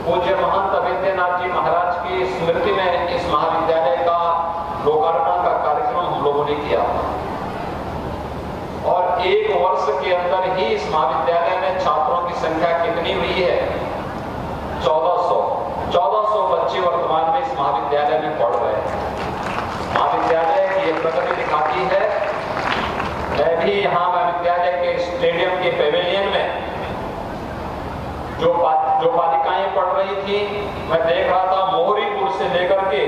पूज्य महंत अवेद्यनाथ जी महाराज की स्मृति में इस महाविद्यालय का लोकार्पण का कार्यक्रम हम लोगों ने किया और एक वर्ष के अंदर ही इस महाविद्यालय में छात्रों की संख्या कितनी हुई है? 1400 बच्चे वर्तमान में इस महाविद्यालय में पढ़ रहे हैं। महाविद्यालय की यह प्रगति दिखाती है। मैं भी यहाँ महाविद्यालय के स्टेडियम के पेवेलियन में जो बालिकाएं पढ़ रही थी, मैं देख रहा था मोहरीपुर से लेकर के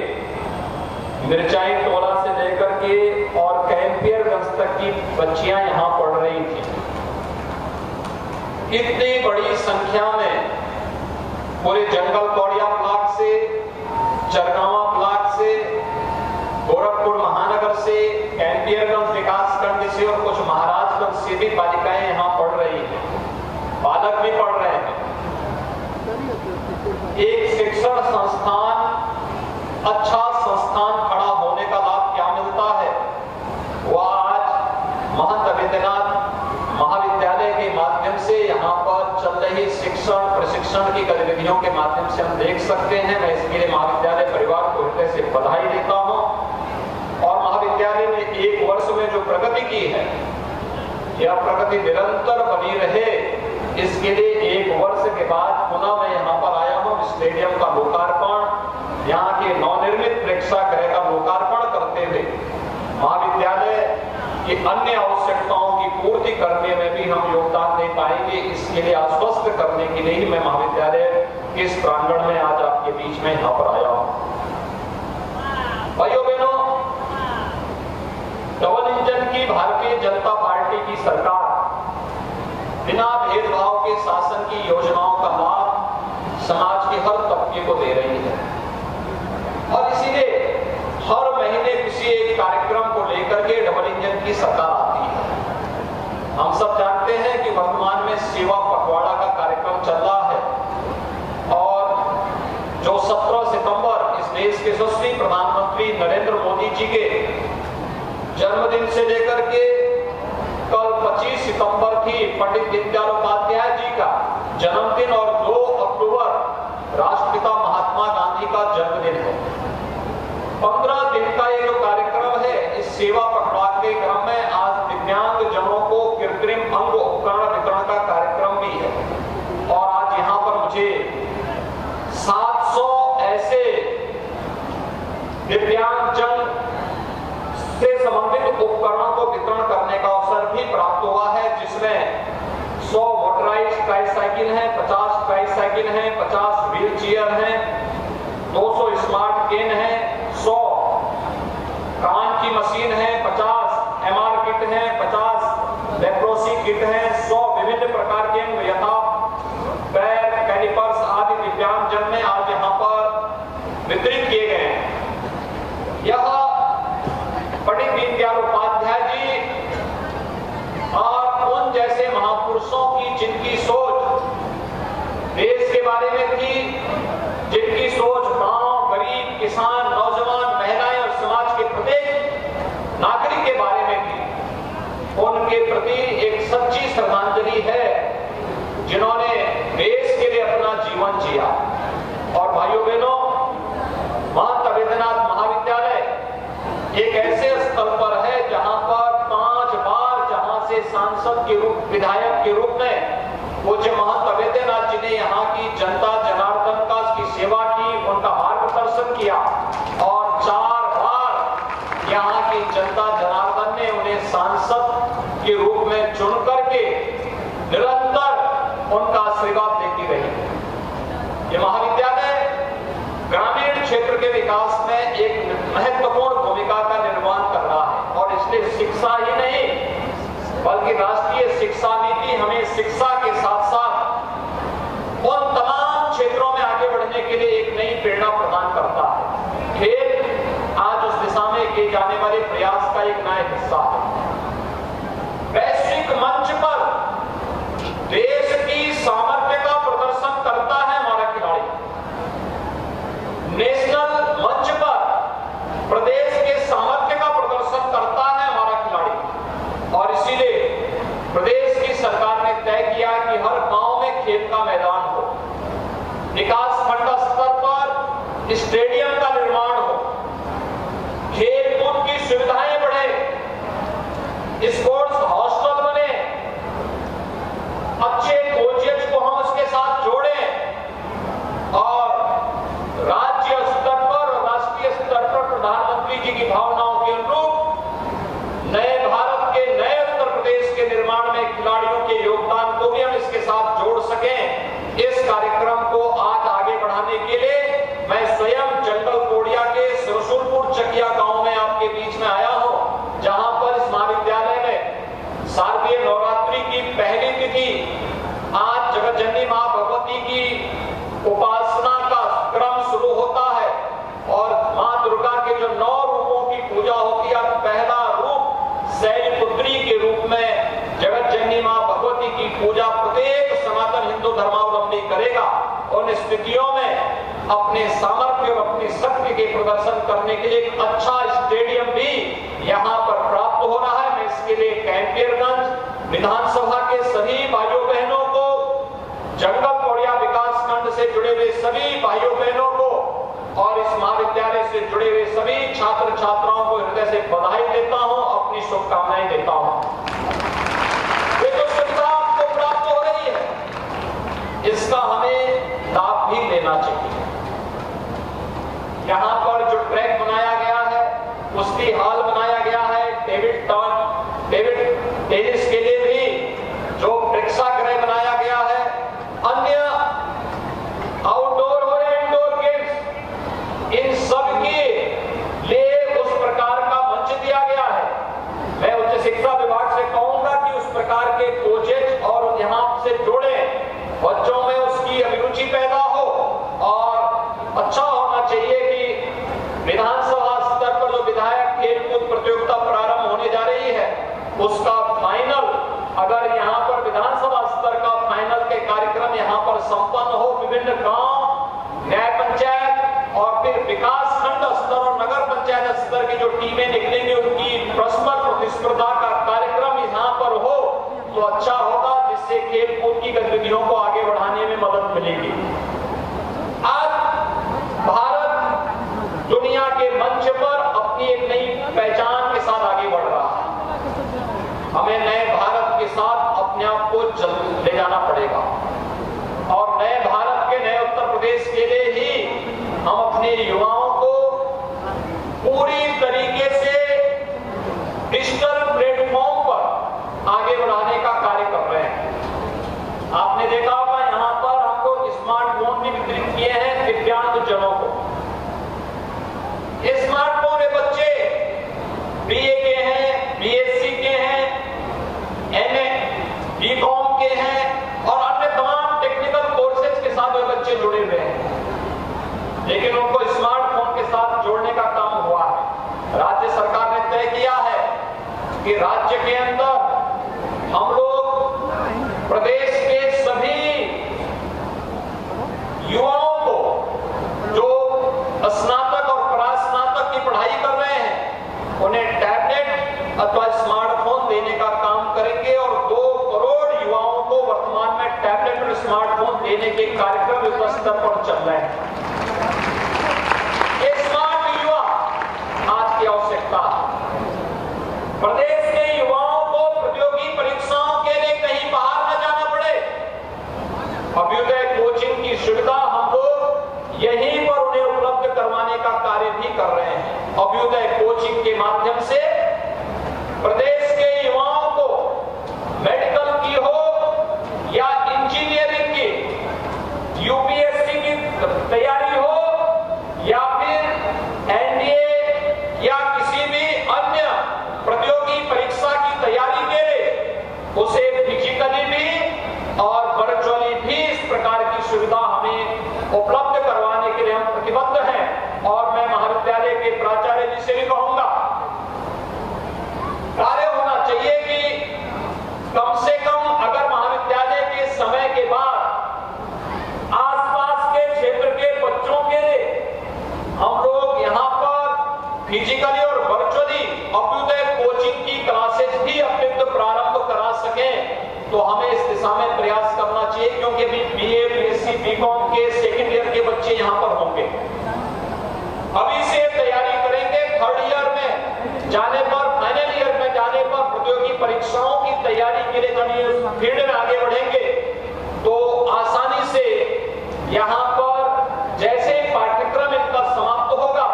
मिर्चाई टोला से लेकर के और कैंपियरगंज तक की बच्चियां यहां पढ़ रही थी। इतनी बड़ी संख्या में पूरे जंगल कौड़िया ब्लॉक से, चरगावा ब्लॉक से, गोरखपुर महानगर से, कैंपियरगंज विकासखंड से और कुछ महाराजगंज से भी बालिकाएं यहां पढ़ रही हैं, बालक भी पढ़ रहे हैं। एक शिक्षण संस्थान, अच्छा संस्थान खड़ा होने का लाभ क्या मिलता है? वह आज महंत अवेद्यनाथ महाविद्यालय के माध्यम से यहाँ पर चल रही शिक्षण प्रशिक्षण की गतिविधियों के माध्यम से हम देख सकते हैं। मैं इसके लिए महाविद्यालय परिवार को हृदय से बधाई देता हूँ और महाविद्यालय ने एक वर्ष में जो प्रगति की है, यह प्रगति निरंतर बनी रहे, इसके लिए एक वर्ष के बाद पुनः मैं यहाँ पर आया हूँ। स्टेडियम का लोकार्पण, यहाँ के नवनिर्मित प्रेक्षागृह का लोकार्पण करते हुए महाविद्यालय की अन्य आवश्यकताओं की पूर्ति करने में भी हम योगदान दे पाएंगे, इसके लिए आश्वस्त करने के लिए ही मैं महाविद्यालय के इस प्रांगण में आज आपके बीच में यहाँ पर आया हूँ। भाइयों बहनों, डबल इंजन की भारतीय जनता पार्टी की सरकार बिना भेदभाव के शासन की योजनाओं का लाभ समाज के हर तबके को दे रही है और इसीलिए हर महीने किसी एक कार्यक्रम को लेकर के डबल इंजन की सरकार आती है। हम सब जानते हैं कि वर्तमान में सेवा पखवाड़ा का कार्यक्रम चल रहा है और जो 17 सितंबर इस देश के यशस्वी प्रधानमंत्री नरेंद्र मोदी जी के जन्मदिन से लेकर के कल 25 सितंबर की पंडित दीनदयाल उपाध्याय जी का जन्मदिन और 2 अक्टूबर राष्ट्रपिता महात्मा गांधी का जन्मदिन है। 15 दिन का ये जो कार्यक्रम है, इस सेवा पखवाड़े के क्रम में आज दिव्यांग जनों को कृत्रिम अंग उपकरण वितरण का कार्यक्रम भी है और आज यहाँ पर मुझे 700 ऐसे दिव्यांग जन से संबंधित उपकरणों को वितरण करने का अवसर भी प्राप्त हुआ है, जिसमें 100 मोटराइज्ड ट्राइसाइकिल हैं, 50 ट्राइसाइकिल हैं, 50 व्हील चेयर हैं, 200 स्मार्ट केन हैं, 100 कान की मशीन है, 50 MR किट हैं, 50 लेप्रोसी किट हैं, 100 विभिन्न प्रकार के यथा पैर कैलिपर्स आदि दिव्यांग जन में आज यहाँ पर वितरित किए गए हैं। यह पंडित दीनदयाल उपाध्याय जी और उन जैसे महापुरुषों की जिनकी सोच देश के बारे में थी, जिनकी सोच गांव, गरीब, किसान, नौजवान, महिलाएं और समाज के प्रत्येक नागरिक के बारे में थी, उनके प्रति एक सच्ची श्रद्धांजलि है जिन्होंने देश के लिए अपना जीवन जिया। और भाइयों बहनों, महंत अवेद्यनाथ महाविद्यालय एक ऐसे स्थल पर है जहां पर 5 बार जहां से सांसद के रूप, विधायक के रूप में पूज्य महंत अवेद्यनाथ जी ने यहाँ की जनता जनार्दन का की सेवा की, उनका मार्गदर्शन किया और 4 बार यहाँ की जनता जनार्दन ने उन्हें सांसद के रूप में चुन करके निरंतर उनका आशीर्वाद देती रही। ये महाविद्यालय ग्रामीण क्षेत्र के विकास में एक महत्वपूर्ण भूमिका का निर्वहन कर रहा है और इसलिए शिक्षा ही नहीं बल्कि राष्ट्रीय शिक्षा नीति हमें शिक्षा के साथ साथ उन तमाम क्षेत्रों में आगे बढ़ने के लिए एक नई प्रेरणा प्रदान करता है। खेल आज उस दिशा में किए जाने वाले प्रयास का एक नया हिस्सा है। वैश्विक मंच पर देश की सामर्थ्य का प्रदर्शन करता है हमारा खिलाड़ी। नेशनल मंच पर प्रदेश के सामर्थ्य का प्रदर्शन करता है हमारा खिलाड़ी और इसीलिए प्रदेश की सरकार ने तय किया कि हर गांव में खेल का मैदान हो। विकास स्टेडियम का निर्माण हो, खेल कूद की सुविधाएं बढ़े, स्पोर्ट्स हॉस्टल बने, अच्छे कोचेज को हम उसके साथ जोड़ें और राज्य स्तर पर और राष्ट्रीय स्तर पर प्रधानमंत्री जी की भावनाओं के अनुरूप नए भारत के नए उत्तर प्रदेश के निर्माण में खिलाड़ियों के योगदान को भी हम इसके साथ जोड़ सकें। इस कार्यक्रम को आज आगे बढ़ाने के लिए मैं स्वयं जंगल कोडिया के सरसुरपुर चकिया गांव में आपके बीच में आया हूं, जहां पर इस महाविद्यालय में शारदीय नवरात्रि की पहली तिथि आज जगतजननी मां भगवती की उपासना का क्रम शुरू होता है और मां दुर्गा के जो 9 रूपों की पूजा होती है, पहला रूप शैलपुत्री के रूप में जगतजननी मां भगवती की पूजा प्रत्येक सनातन हिंदू धर्मावलंबी करेगा। उन स्थितियों में अपने सामर्थ्य और अपनी शक्ति के प्रदर्शन करने के लिए एक अच्छा स्टेडियम भी यहाँ पर प्राप्त हो रहा है। मैं इसके लिए कैंपियरगंज विधानसभा के सभी भाइयों बहनों को, जंगल कोडिया विकास खंड से जुड़े हुए सभी भाइयों बहनों को और इस महाविद्यालय से जुड़े हुए सभी छात्र छात्राओं को हृदय से बधाई देता हूं, अपनी शुभकामनाएं देता हूं। ये जो सुविधा आपको प्राप्त हो रही है, इसका हमें लाभ भी लेना चाहिए। यहाँ पर जो ट्रैक बनाया गया है, कुश्ती हॉल बनाया गया है, टेबल टेनिस के लिए भी जो प्रेक्षागृह बनाया गया है, अन्य आउटडोर और इंडोर गेम्स, इन सब के लिए उस प्रकार का मंच दिया गया है। मैं उच्च शिक्षा विभाग से कहूंगा कि उस प्रकार के कोचेज और यहाँ से जोड़े, बच्चों में उसकी अभिरुचि पैदा हो और अच्छा होना चाहिए कि विधानसभा स्तर पर जो विधायक खेलकूद प्रतियोगिता प्रारंभ होने जा रही है, उसका फाइनल अगर यहाँ पर विधानसभा स्तर का फाइनल के कार्यक्रम यहाँ पर संपन्न हो, विभिन्न गांव, न्याय पंचायत और फिर विकास खंड स्तर और नगर पंचायत स्तर की जो टीमें निकलेंगी, उनकी परस्पर प्रतिस्पर्धा का कार्यक्रम यहाँ पर हो तो अच्छा होगा, जिससे खेल कूद की गतिविधियों को आगे बढ़ाने में मदद मिलेगी। आज भारत दुनिया के मंच पर अपनी एक नई पहचान के साथ आगे बढ़ रहा है। हमें नए भारत के साथ अपने आप को ले जाना पड़ेगा और नए भारत के नए उत्तर प्रदेश के लिए ही हम अपने युवाओं को पूरी तरीके से डिजिटल प्लेटफॉर्म पर आगे बढ़ाने का कार्य कर रहे हैं। आपने देखा होगा यहाँ पर हम लोग स्मार्टफोन भी वितरित किए हैं दिव्यांगजनों को। स्मार्टफोन में बच्चे बीए के हैं, बीएससी के हैं, एमए, बीकॉम के हैं और अन्य तमाम टेक्निकल कोर्सेज के साथ वे बच्चे जुड़े हुए हैं, लेकिन उनको स्मार्टफोन के साथ जोड़ने का काम हुआ है। राज्य सरकार ने तय किया है कि राज्य के अंदर हम लोग प्रदेश के सभी युवाओं को जो स्नातक और परास्नातक की पढ़ाई कर रहे हैं, उन्हें टैबलेट अथवा स्मार्टफोन देने का काम करेंगे और 2 करोड़ युवाओं को वर्तमान में टैबलेट और स्मार्टफोन देने के कार्यक्रम युद्ध स्तर पर चल रहे हैं। ये स्मार्ट युवा आज की आवश्यकता है। प्रदेश के युवाओं को प्रतियोगी परीक्षाओं के लिए कहीं बाहर न जाना पड़े। अभ्युदय कोचिंग की सुविधा हम लोग यहीं पर उन्हें उपलब्ध करवाने का कार्य भी कर रहे हैं। अभ्युदय कोचिंग के माध्यम से प्रदेश के युवाओं को मेडिकल की हो या इंजीनियरिंग की, यूपीएससी की तैयारी हो या फिर एनडीए या किसी भी अन्य प्रतियोगी परीक्षा की तैयारी के लिए उसे फिजिकली भी और वर्चुअली भी इस प्रकार की सुविधा हमें उपलब्ध करवाने के लिए हम प्रतिबद्ध हैं। और मैं महाविद्यालय के प्राचार्य जी से भी कहूंगा, कार्य होना चाहिए कि कम से कम अगर महाविद्यालय के समय के बाद आसपास के क्षेत्र के बच्चों के लिए हम लोग यहाँ पर फिजिकली और वर्चुअली अभ्युदय कोचिंग की क्लासेस भी अतिरिक्त प्रारंभ करा सकें तो हमें इस दिशा में प्रयास करना चाहिए, क्योंकि बीए, बीएससी, बीकॉम के सेकेंड ईयर के बच्चे यहाँ पर होंगे अभी से तैयारी करेंगे। थर्ड ईयर में जाने पर, फाइनल ईयर में जाने पर प्रतियोगी परीक्षाओं की तैयारी के लिए जब ये फील्ड में आगे बढ़ेंगे तो आसानी से यहाँ पर जैसे पाठ्यक्रम इनका समाप्त होगा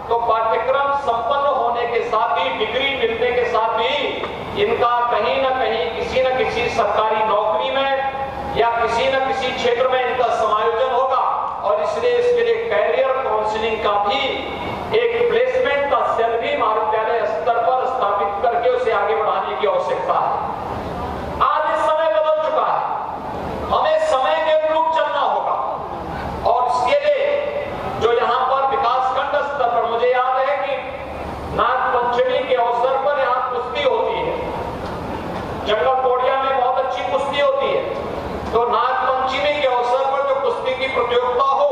तो पाठ्यक्रम संपन्न होने के साथ ही, डिग्री मिलने के साथ ही इनका कहीं ना कहीं किसी न किसी सरकारी नौकरी में या किसी न किसी क्षेत्र में इनका समायोजन होगा। और इसलिए इसके लिए कैरियर काउंसलिंग का भी एक प्लेसमेंट का सेल भी महाविद्यालय स्तर पर स्थापित करके उसे आगे बढ़ाने की आवश्यकता है। आज इस समय बदल चुका है, हमें समय के अनुरूप चलना होगा। और इसके लिए जो यहाँ पर विकासखंड स्तर पर, मुझे याद है कि नाग पंचमी के अवसर पर यहाँ कुश्ती होती है, जंगल कोड़िया में बहुत अच्छी कुश्ती होती है। तो नाग पंचमी के अवसर पर जो कुश्ती की प्रतियोगिता हो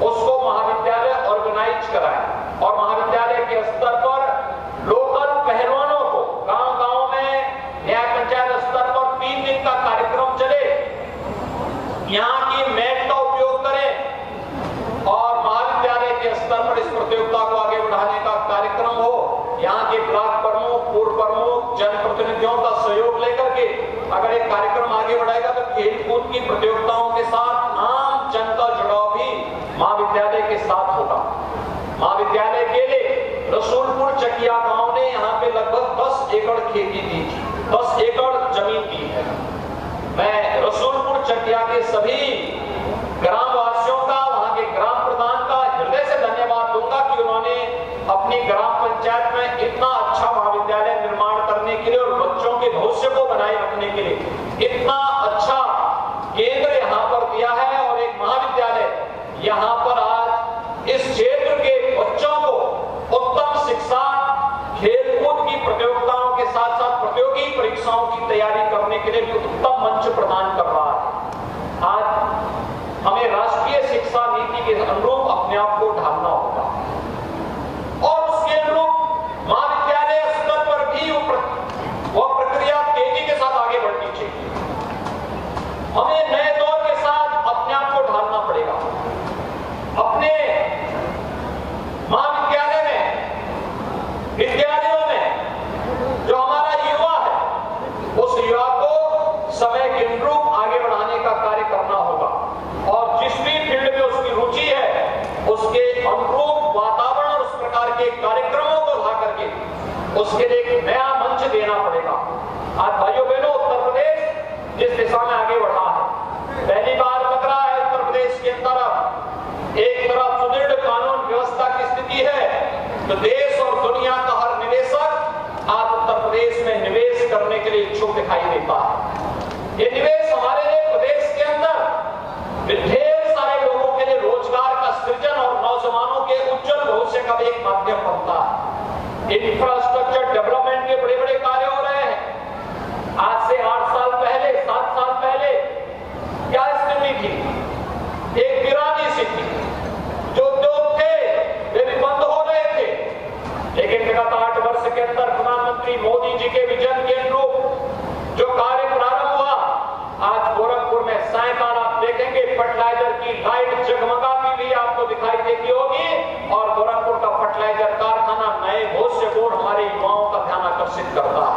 उसको महाविद्यालय ऑर्गेनाइज कराए और महाविद्यालय के स्तर पर लोकल पहलवानों को गांव-गांव में न्याय पंचायत स्तर पर 3 दिन का कार्यक्रम चले, यहाँ की मैट का उपयोग करें और महाविद्यालय के स्तर पर इस प्रतियोगिता को आगे बढ़ाने का कार्यक्रम हो। यहाँ के ब्लॉक प्रमुख, पूर्व प्रमुख, जनप्रतिनिधियों का सहयोग लेकर के अगर एक कार्यक्रम आगे बढ़ाएगा तो खेलकूद की प्रतियोगिताओं के साथ आम जन का जुड़ाव भी महाविद्यालय के साथ होगा। महाविद्यालय के लिए रसूलपुर चकिया गांव ने यहाँ पे लगभग 10 एकड़ खेती दी थी, 10 एकड़ जमीन दी है। मैं रसूलपुर चकिया के सभी ग्रामवासियों का, वहां के ग्राम प्रधान का हृदय से धन्यवाद दूंगा कि उन्होंने अपनी ग्राम पंचायत में इतना अच्छा महाविद्यालय निर्माण करने के लिए और बच्चों के भविष्य को बनाए रखने के लिए इतना अच्छा केंद्र यहाँ पर दिया है। और एक महाविद्यालय यहाँ पर आज इस क्षेत्र के बच्चों को उत्तम शिक्षा, खेलकूद की प्रतियोगिताओं के साथ साथ प्रतियोगी परीक्षाओं की तैयारी करने के लिए उत्तम मंच प्रदान कर रहा है। आज हमें राष्ट्रीय शिक्षा नीति के अनुरूप अपने आप को ढालना होगा और उसके अनुरूप महाविद्यालय स्तर पर भी वह प्रक्रिया तेजी के साथ आगे बढ़नी चाहिए। हमें नए दौर के साथ अपने आप को ढालना पड़ेगा। अपने महाविद्यालय में, विद्यालयों में जो हमारा युवा है उस युवा को समय के अनुरूप आगे बढ़ाने का कार्य करना होगा और जिस भी फील्ड में उसकी रुचि है उसके अनुरूप वातावरण और उस प्रकार के कार्यक्रमों को ला करके उसके लिए एक नया मंच देना पड़ेगा। आज भाइयों बहनों, उत्तर प्रदेश जिस दिशा में आगे बढ़ा है, पहली बार लग रहा है उत्तर प्रदेश के अंदर एक तरफ सुदृढ़ कानून व्यवस्था की स्थिति है तो देश और दुनिया का हर निवेशक आज उत्तर प्रदेश में निवेश करने के लिए इच्छुक दिखाई देता है। ये निवेश हमारे लिए प्रदेश के अंदर ढेर सारे लोगों के लिए रोजगार का सृजन और नौजवानों के उज्जवल भविष्य का एक माध्यम बनता है। इंफ्रास्ट्रक्चर डेवलपमेंट के बड़े बड़े कार्य हो रहे हैं। आज से 8 साल पहले, 7 साल पहले क्या स्थिति थी? एक वीरानी सी थी। जो उद्योग थे वे भी बंद हो रहे थे, लेकिन विगत 8 वर्ष के अंदर प्रधानमंत्री मोदी जी के विजन के अनुरूप जो कार्य प्रारंभ हुआ, आज गोरखपुर में सायकाल आप देखेंगे फर्टिलाइजर की लाइट जगमगाती हुई आपको दिखाई देती होगी और गोरखपुर का फर्टिलाइजर कारखाना नए भविष्य को हमारे युवाओं का ध्यान आकर्षित करता है।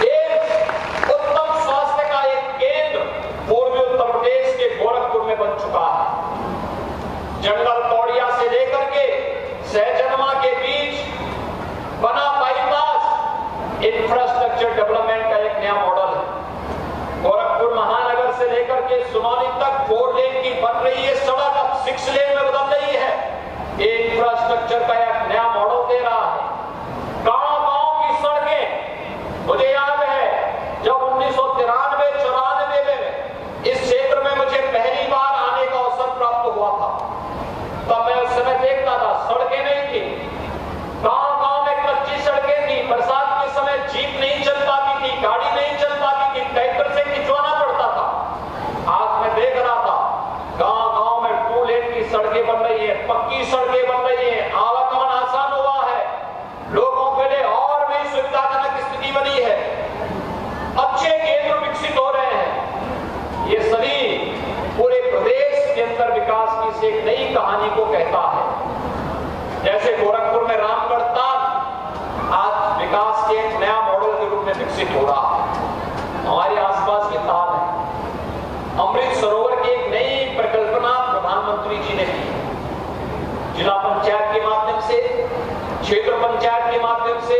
एक उत्तम स्वास्थ्य का एक केंद्र पूर्वी उत्तर प्रदेश के गोरखपुर में बन चुका है। जंगल कौड़िया से लेकर के सहजनमा के बीच बना बाईपास इंफ्रास्ट्रक्चर डेवलपमेंट का एक नया मॉडल है। गोरखपुर महानगर से लेकर के सुनौली तक 4 लेन की बन रही है सड़क, अब 6 लेन में बदल रही है। इंफ्रास्ट्रक्चर का एक नया मॉडल दे रहा है। गांव-गांव की सड़कें, मुझे याद है जब 1993-94 में इस क्षेत्र में मुझे पहली बार आने का अवसर प्राप्त हुआ था, तब मैं उस समय देखता था सड़कें नहीं थी, गांव-गांव में कच्ची सड़कें थी। बरसात के समय जीप नहीं चल पाती थी, गाड़ी नहीं चल पाती थी, ट्रैक्टर से खिंचवाना पड़ता था। आज मैं देख रहा था गांव-गांव में 2 लेन की सड़कें बन रही है, पक्की सड़कें बन रही है, आवागमन आसान हुआ है, लोगों के लिए और भी सुविधाजनक स्थिति बनी है, अच्छे केंद्र विकसित हो रहे हैं। ये सभी पूरे प्रदेश के अंदर विकास की से एक नई कहानी कहानी को कहता है। जैसे गोरखपुर में रामगढ़ ताल आज विकास के एक नया मॉडल के रूप में विकसित हो रहा है। हमारे आसपास के ताल है। अमृत सरोवर की एक नई परिकल्पना प्रधानमंत्री जी ने की। जिला पंचायत के माध्यम से, क्षेत्र पंचायत के माध्यम से,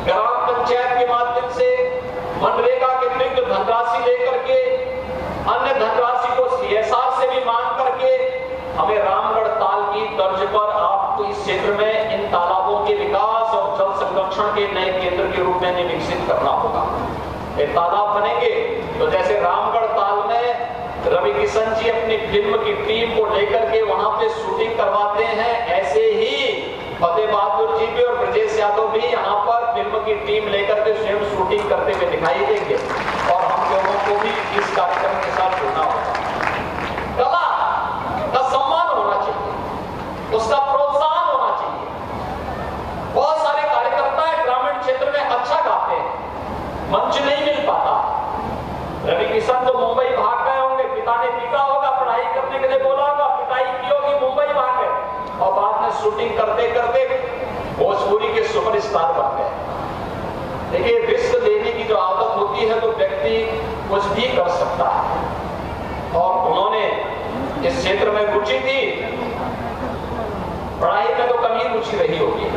ग्राम पंचायत के माध्यम से, मनरेगा के अतिरिक्त धनराशि लेकर के, अन्य धनराशि को CSR से भी मांग करके हमें रामगढ़ ताल की तर्ज पर आपको इस क्षेत्र में इन तालाबों के विकास और जल संरक्षण के नए केंद्र के रूप में विकसित करना होगा। ये तालाब बनेंगे तो जैसे रामगढ़ ताल में रवि किशन जी अपनी फिल्म की टीम को लेकर के वहां पे शूटिंग करवाते हैं, ऐसे ही फतेह बहादुर जी भी और ब्रजेश यादव भी यहाँ पर फिल्म की टीम लेकर के स्वयं शूटिंग करते हुए दिखाई देंगे और हम लोगों को भी इस कार्यक्रम के साथ जुड़ना होगा। कला का सम्मान होना चाहिए, उसका प्रोत्साहन होना चाहिए। बहुत सारे कार्यकर्ता ग्रामीण क्षेत्र में अच्छा गाते हैं, मंच नहीं मिल पाता। रवि किशन तो मुंबई भाग गए होंगे, पिता ने पीटा होगा, पढ़ाई करने के लिए बोला होगा, पिटाई की होगी, मुंबई भाग गए और बाद में शूटिंग करते करते भोजपुरी के सुपरस्टार बन गए। देखिए, रिस्क लेने की जो आदत होती है तो व्यक्ति कुछ भी कर सकता है और उन्होंने इस क्षेत्र में रुचि थी। पढ़ाई में तो कम ही रुचि रही होगी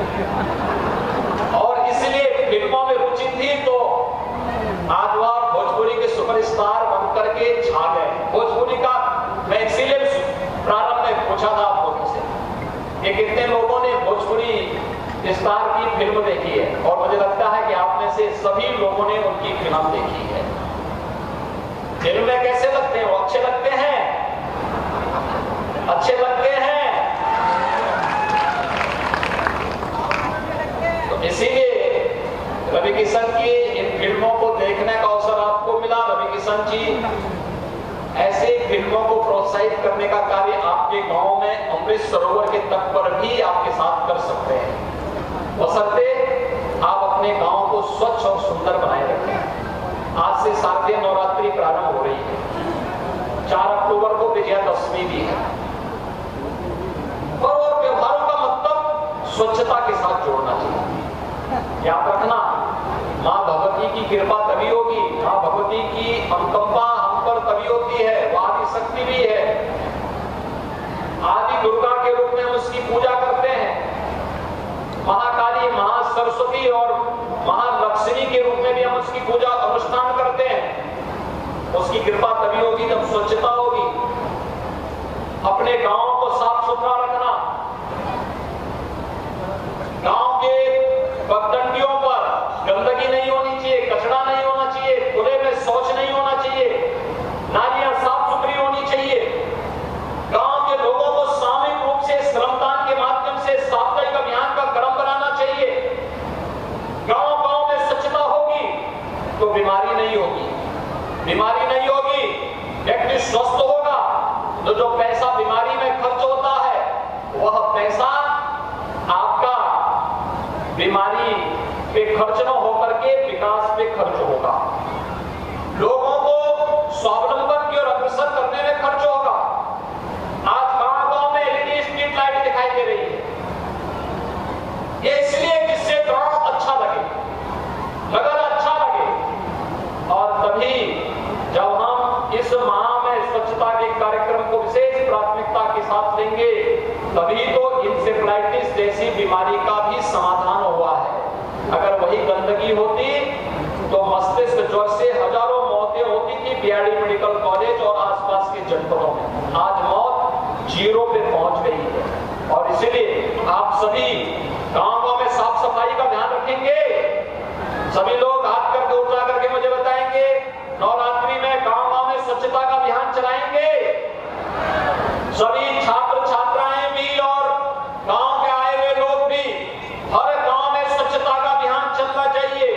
और इसलिए फिल्मों में रुचि थी तो आज वह भोजपुरी के सुपरस्टार बन करके छा गए। भोजपुरी का मैं इसीलिए प्रारंभ में पूछा था आप लोगों से कि कितने लोगों ने भोजपुरी स्टार की फिल्म देखी है, और मुझे लगता है कि आप में से सभी लोगों ne उनकी फिल्म देखी है। फिल्म में कैसे लगते हैं? वो अच्छे लगते हैं, अच्छे लगते हैं। तो इसीलिए रवि किशन की इन फिल्मों को देखने का अवसर आपको मिला। रवि किशन जी ऐसे फिल्मों को प्रोत्साहित करने का कार्य आपके गांव में अमृत सरोवर के तट पर भी आपके साथ कर सकते हैं, बशर्ते आप अपने गांव को स्वच्छ और सुंदर बनाए रखें। आज से शारदीय नवरात्रि प्रारंभ हो रही है, 4 अक्टूबर को विजयादशमी भी है। पर्व और त्योहारों का मतलब स्वच्छता के साथ जोड़ना चाहिए। याद रखना, माँ भगवती की कृपा तभी होगी, माँ भगवती की अनुकंपा हम पर तभी होती है, वो आदि शक्ति भी है। आदि दुर्गा के रूप में उसकी पूजा करते हैं। महाकाली, महासरस्वती और महालक्ष्मी के रूप में भी हम उसकी पूजा अनुष्ठान करते हैं। उसकी कृपा तभी होगी जब स्वच्छता होगी। अपने गांव को साफ सुथरा रखना, गांव के पगडंडियों पर गंदगी नहीं होनी चाहिए, कचरा नहीं होना चाहिए, खुले में शौच नहीं होना चाहिए, नालियां साफ सुथरी होनी चाहिए। गांव के लोगों को सामूहिक रूप से श्रमदान के माध्यम से साप्ताहिक अभियान का क्रम बनाना चाहिए। गांव-गांव में स्वच्छता होगी तो बीमारी नहीं होगी, बीमारी नहीं होगी, व्यक्ति स्वस्थ होगा। तो जो पैसा बीमारी में खर्च होता है वह पैसा आपका बीमारी पे खर्च न होकर के विकास पे खर्च होगा, लोगों को स्वावलंबन की ओर अग्रसर करने में खर्च होगा। आज गांव-गांव में LED स्ट्रीट लाइट दिखाई दे रही है, ये इसलिए जिससे गांव अच्छा लगे, नगर अच्छा लगे। और तभी जब हम इस माह में स्वच्छता के कार्यक्रम को विशेष प्राथमिकता के साथ लेंगे, तभी तो इंसेफ्लाइटिस जैसी बीमारी का भी समाधान हुआ है। अगर वही गंदगी होती तो मस्तिष्क ज्वर से हजारों मौतें होती थी बीआरडी मेडिकल कॉलेज और आसपास के जनपदों में। आज मौत 0 पे पहुंच गई है और इसीलिए आप सभी गांव में साफ सफाई का ध्यान रखेंगे। सभी लोग हाथ करके उठा करके मुझे बताएंगे नवरात्रि में गांव में स्वच्छता का अभियान चलाएंगे। सभी छात्र छात्राएं भी और गांव में आए हुए लोग भी, हर गांव में स्वच्छता का अभियान चलना चाहिए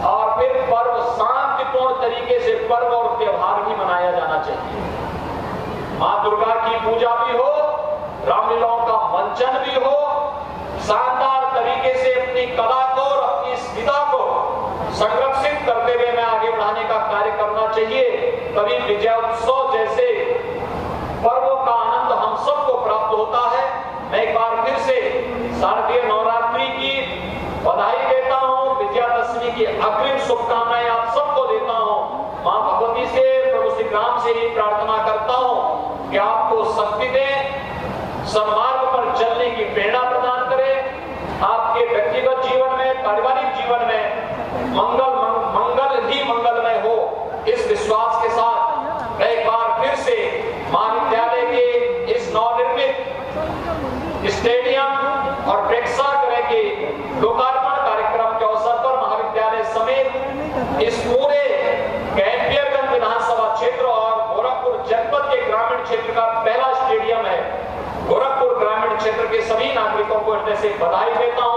और फिर पर्व शांतिपूर्ण तरीके से पर्व और त्योहार भी मनाया जाना चाहिए। मां दुर्गा की पूजा भी हो, रामलीलाओं का मंचन भी हो, शानदार तरीके से अपनी कला को और अपनी स्मिता को संरक्षित करते हुए मैं आगे बढ़ाने का कार्य करना चाहिए। तभी विजय उत्सव जैसे पर्वों का आनंद हम भक्ति से प्रभु श्री राम से ही प्रार्थना करता हूं कि आपको शक्ति दे, सन्मार्ग पर चलने की प्रेरणा प्रदान करे, आपके व्यक्तिगत जीवन में, पारिवारिक जीवन में मंगल ही मंगलमय हो। इस विश्वास के साथ एक बार फिर से महाविद्यालय के इस नवनिर्मित स्टेडियम और प्रेक्षागृह के लोकार्पण कार्यक्रम के अवसर पर महाविद्यालय समेत इस पूरे कैंपियरगंज विधानसभा क्षेत्र और गोरखपुर जनपद के ग्रामीण क्षेत्र का पहला स्टेडियम है। गोरखपुर ग्रामीण क्षेत्र के सभी नागरिकों को इससे बधाई देता हूं।